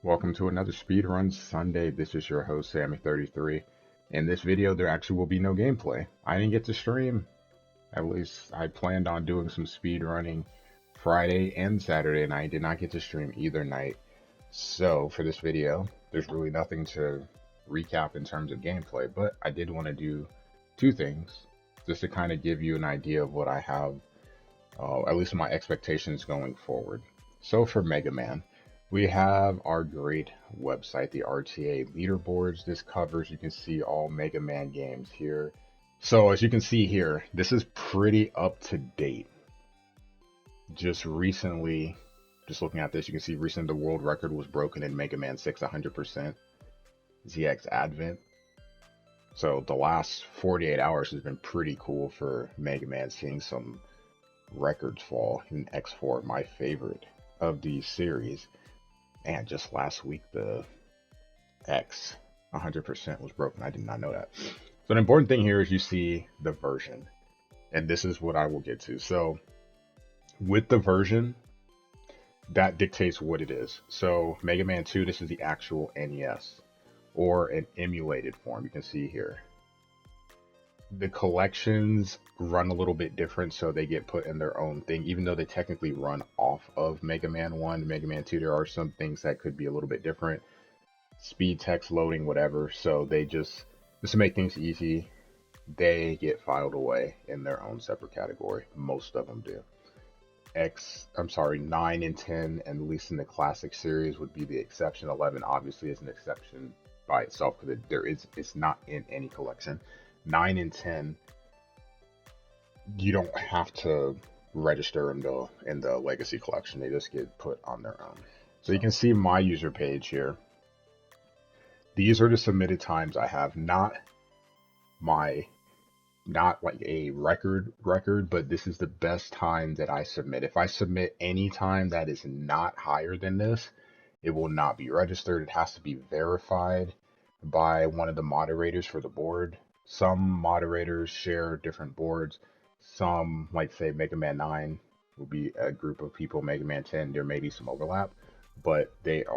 Welcome to another Speedrun Sunday. This is your host, Sammy33. In this video, there actually will be no gameplay. I didn't get to stream. At least I planned on doing some speedrunning Friday and Saturday, and I did not get to stream either night. So for this video, there's really nothing to recap in terms of gameplay, but I did want to do two things just to kind of give you an idea of what I have, at least my expectations going forward. So for Mega Man, we have our great website, the RTA leaderboards. This covers, you can see all Mega Man games here. So as you can see here, this is pretty up to date. Just recently, just looking at this, you can see recently the world record was broken in Mega Man 6 100%, ZX Advent. So the last 48 hours has been pretty cool for Mega Man, seeing some records fall in X4, my favorite of the series. And just last week, the X 100% was broken. I did not know that. So the important thing here is you see the version. And this is what I will get to. So with the version, that dictates what it is. So Mega Man 2, this is the actual NES or an emulated form. You can see here. The collections run a little bit different, so they get put in their own thing, even though they technically run off of Mega Man 1, Mega Man 2. There are some things that could be a little bit different, speed, text, loading, whatever. So they just to make things easy, they get filed away in their own separate category. Most of them do. 9 and 10, and at least in the classic series, would be the exception. 11 obviously is an exception by itself because it's not in any collection. 9 and 10, you don't have to register in the legacy collection. They just get put on their own. So you can see my user page here. These are the submitted times I have, not like a record, but this is the best time that I submit. If I submit any time that is not higher than this, it will not be registered. It has to be verified by one of the moderators for the board. Some moderators share different boards. Some, like say Mega Man 9 will be a group of people. Mega Man 10, there may be some overlap, but it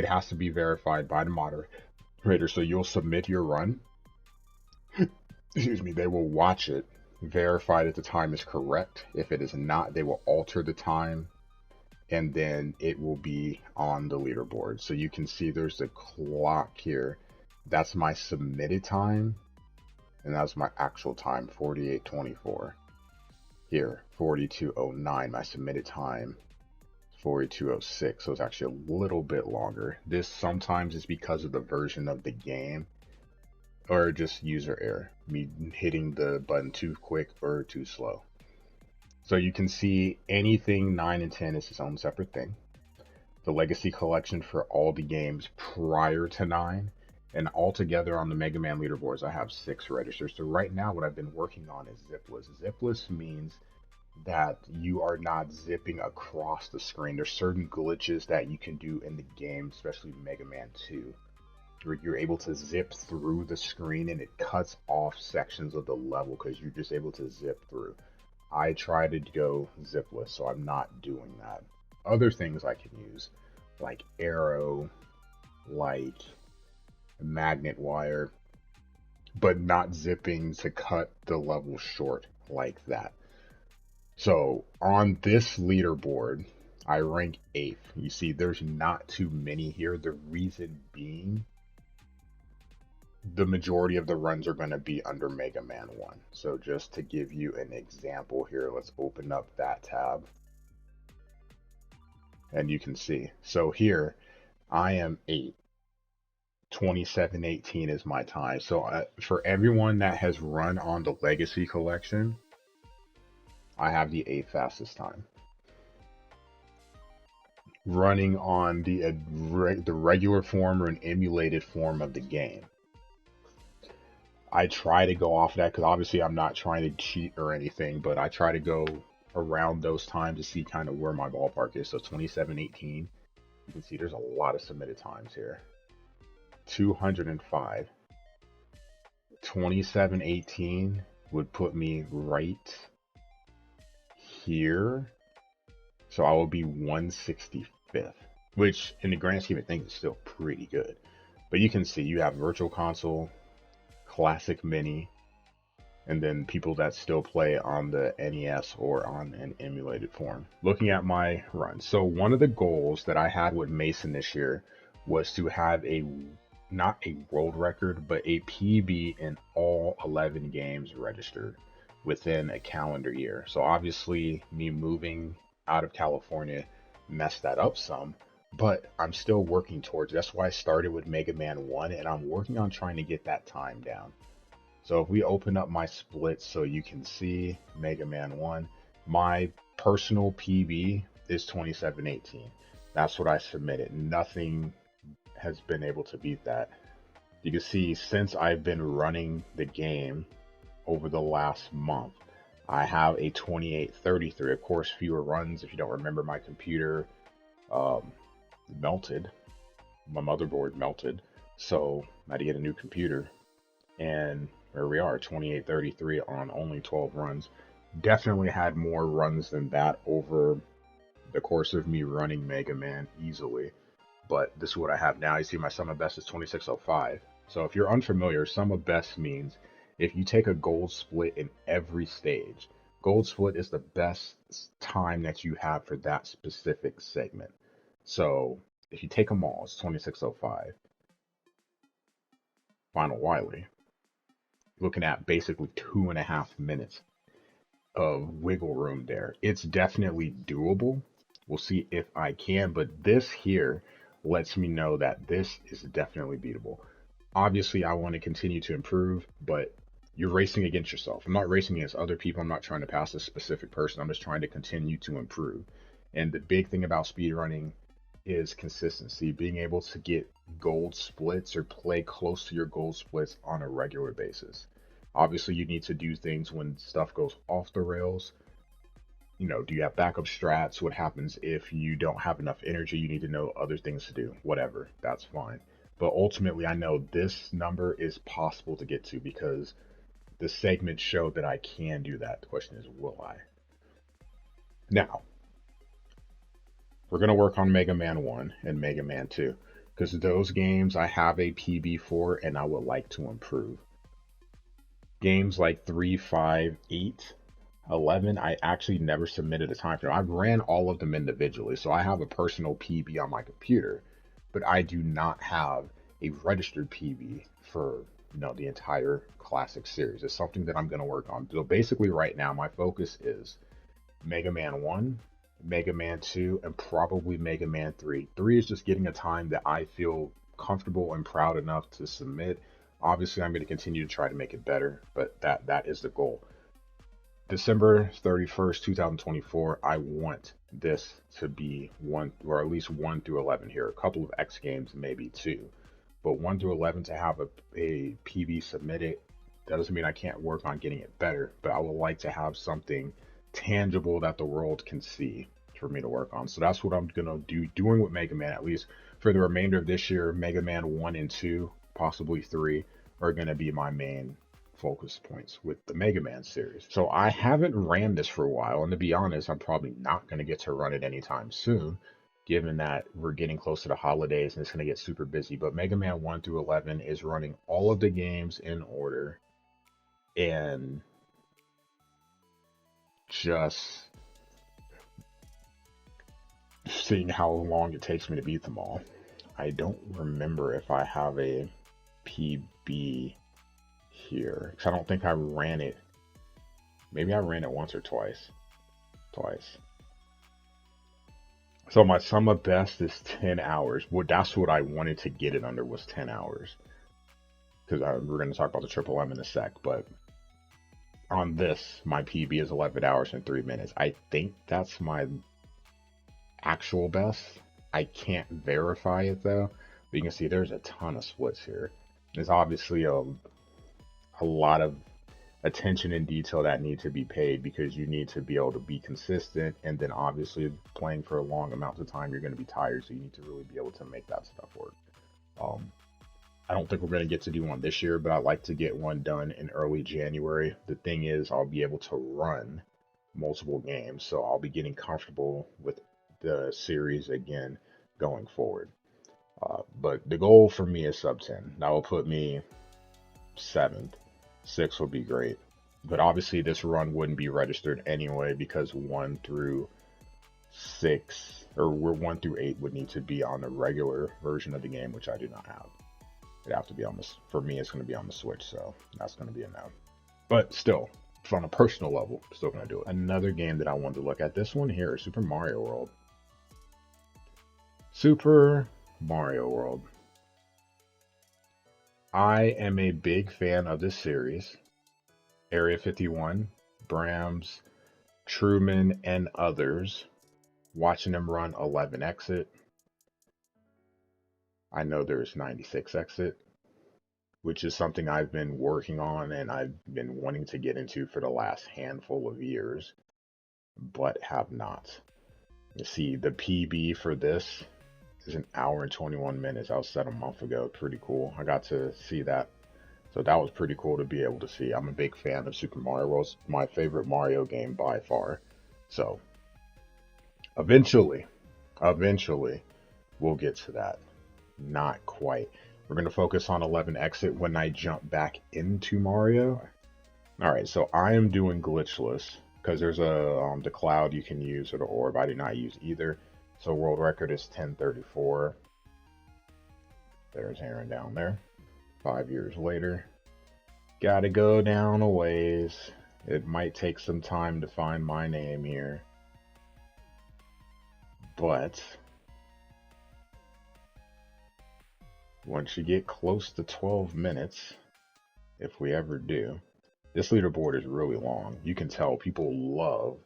has to be verified by the moderator. So you'll submit your run. Excuse me, they will watch it, verify that the time is correct. If it is not, they will alter the time, and then it will be on the leaderboard. So you can see there's a clock here. That's my submitted time, and that's my actual time, 48:24. Here, 42:09, my submitted time, 42:06, so it's actually a little bit longer. This sometimes is because of the version of the game, or just user error, me hitting the button too quick or too slow. So you can see anything 9 and 10 is its own separate thing. The legacy collection for all the games prior to 9, and altogether on the Mega Man leaderboards, I have 6 registers. So right now what I've been working on is zipless. Zipless means that you are not zipping across the screen. There's certain glitches that you can do in the game, especially Mega Man 2. You're able to zip through the screen and it cuts off sections of the level because you're just able to zip through. I try to go zipless, so I'm not doing that. Other things I can use, like arrow, like magnet wire, but not zipping to cut the level short like that. So on this leaderboard, I rank 8th. You see, there's not too many here. The reason being, the majority of the runs are going to be under Mega Man 1. So just to give you an example here, let's open up that tab. And you can see. So here, I am 8. 27:18 is my time. So for everyone that has run on the Legacy Collection, I have the 8th fastest time. Running on the regular form or an emulated form of the game, I try to go off that because obviously I'm not trying to cheat or anything, but I try to go around those times to see kind of where my ballpark is. So 27:18, you can see there's a lot of submitted times here. 205. 27:18 would put me right here. So I will be 165th. which in the grand scheme of things is still pretty good. But you can see you have Virtual Console, Classic Mini, and then people that still play on the NES or on an emulated form. Looking at my run, so one of the goals that I had with Mason this year was to have a not a world record, but a PB in all 11 games registered within a calendar year. So obviously, me moving out of California messed that up some, but I'm still working towards it. That's why I started with Mega Man 1, and I'm working on trying to get that time down. So if we open up my splits so you can see Mega Man 1, my personal PB is 2718. That's what I submitted. Nothing has been able to beat that. You can see since I've been running the game over the last month, I have a 2833. Of course, fewer runs. If you don't remember, my computer um, melted. My motherboard melted. So I had to get a new computer. And there we are, 2833 on only 12 runs. Definitely had more runs than that over the course of me running Mega Man easily. But this is what I have now. You see my sum of best is 2605. So if you're unfamiliar, sum of best means if you take a gold split in every stage, gold split is the best time that you have for that specific segment. So if you take them all, it's 2605. Final Wily, looking at basically 2.5 minutes of wiggle room there. It's definitely doable. We'll see if I can, but this here lets me know that this is definitely beatable. Obviously, I want to continue to improve, but you're racing against yourself. I'm not racing against other people. I'm not trying to pass a specific person. I'm just trying to continue to improve. And the big thing about speedrunning is consistency, being able to get gold splits or play close to your gold splits on a regular basis. Obviously, you need to do things when stuff goes off the rails. You know, do you have backup strats? What happens if you don't have enough energy? You need to know other things to do. Whatever, that's fine. But ultimately, I know this number is possible to get to because the segment showed that I can do that. The question is, will I? Now, we're going to work on Mega Man 1 and Mega Man 2 because those games I have a PB for and I would like to improve. Games like 3, 5, 8, 11, I actually never submitted a time frame. I've ran all of them individually, so I have a personal PB on my computer, but I do not have a registered PB for the entire classic series. It's something that I'm going to work on. So basically right now my focus is Mega Man 1, Mega Man 2, and probably Mega Man 3. 3 is just getting a time that I feel comfortable and proud enough to submit. Obviously, I'm going to continue to try to make it better, but that is the goal. December 31st, 2024, I want this to be 1, or at least 1 through 11 here. A couple of X games, maybe 2. But 1 through 11 to have a PB submitted, that doesn't mean I can't work on getting it better, but I would like to have something tangible that the world can see for me to work on. So that's what I'm going to doing with Mega Man, at least for the remainder of this year. Mega Man 1 and 2, possibly 3, are going to be my main focus points with the Mega Man series. So I haven't ran this for a while, and to be honest, I'm probably not going to get to run it anytime soon, given that we're getting close to the holidays and it's going to get super busy. But Mega Man 1 through 11 is running all of the games in order and just seeing how long it takes me to beat them all. I don't remember if I have a PB here, because I don't think I ran it. Maybe I ran it once or twice. So my sum of best is 10 hours. Well, that's what I wanted to get it under, was 10 hours. Because we're going to talk about the Triple M in a sec, but on this, my PB is 11 hours and 3 minutes. I think that's my actual best. I can't verify it though. But you can see there's a ton of splits here. There's obviously a lot of attention and detail that need to be paid because you need to be able to be consistent, and then obviously playing for a long amount of time you're going to be tired, so you need to really be able to make that stuff work. I don't think we're going to get to do one this year, but I'd like to get one done in early January. The thing is, I'll be able to run multiple games, so I'll be getting comfortable with the series again going forward. But the goal for me is sub 10. That will put me 7th. 6 would be great. But obviously this run wouldn't be registered anyway because 1 through 6, or 1 through 8 would need to be on the regular version of the game, which I do not have. It'd have to be on this. For me, it's going to be on the Switch, so that's going to be a no. But still, on a personal level, still going to do it. Another game that I wanted to look at, this one here, Super Mario World. Super Mario World. I am a big fan of this series. Area 51, Brams, Truman, and others. Watching them run 11 exit. I know there's 96 exit, which is something I've been working on and I've been wanting to get into for the last handful of years, but have not. You see, the PB for this is 1 hour and 21 minutes. I was set a month ago. Pretty cool. I got to see that. So that was pretty cool to be able to see. I'm a big fan of Super Mario World. It's my favorite Mario game by far. So eventually, we'll get to that. Not quite. We're going to focus on 11 exit when I jump back into Mario. Alright, so I am doing glitchless because there's the cloud you can use or the orb. I do not use either. So world record is 1034. There's Aaron down there. 5 years later. Gotta go down a ways. It might take some time to find my name here. But once you get close to 12 minutes, if we ever do, this leaderboard is really long. You can tell people love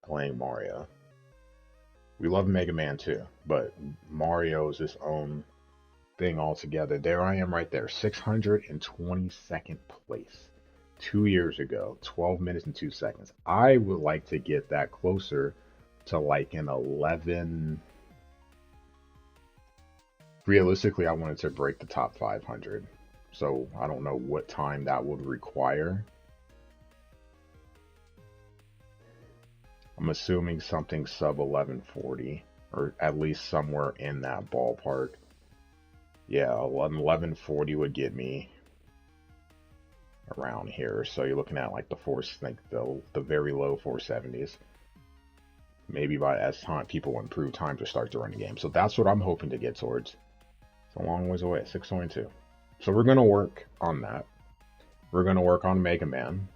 playing Mario. We love Mega Man too, but Mario is its own thing altogether. There I am right there, 622nd place. 2 years ago, 12 minutes and 2 seconds. I would like to get that closer to like an 11. Realistically, I wanted to break the top 500. So I don't know what time that would require. I'm assuming something sub 1140, or at least somewhere in that ballpark. Yeah, 1140 would get me around here. So you're looking at like the very low 470s. Maybe by as time people improve time to start to run the game. So that's what I'm hoping to get towards. It's a long ways away, 622. So we're gonna work on that. We're gonna work on Mega Man,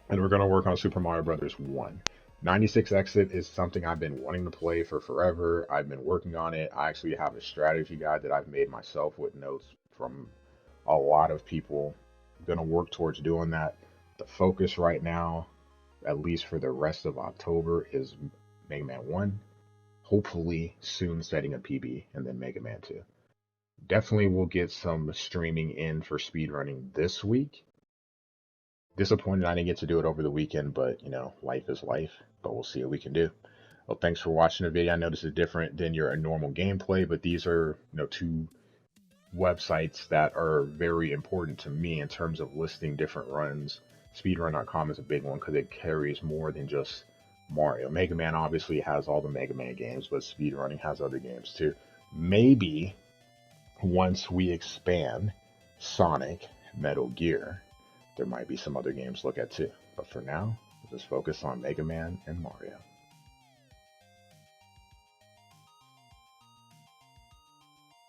and we're gonna work on Super Mario Brothers 1. 96 Exit is something I've been wanting to play for forever. I've been working on it. I actually have a strategy guide that I've made myself with notes from a lot of people. I'm going to work towards doing that. The focus right now, at least for the rest of October, is Mega Man 1. Hopefully soon setting a PB, and then Mega Man 2. Definitely will get some streaming in for speedrunning this week. Disappointed I didn't get to do it over the weekend, but you know, life is life. But we'll see what we can do. Well, thanks for watching the video. I know this is different than your normal gameplay, but these are, you know, 2 websites that are very important to me in terms of listing different runs. Speedrun.com is a big one because it carries more than just Mario. Mega Man obviously has all the Mega Man games, but speedrunning has other games too. Maybe once we expand Sonic, Metal Gear, there might be some other games to look at too. But for now, we'll just focus on Mega Man and Mario.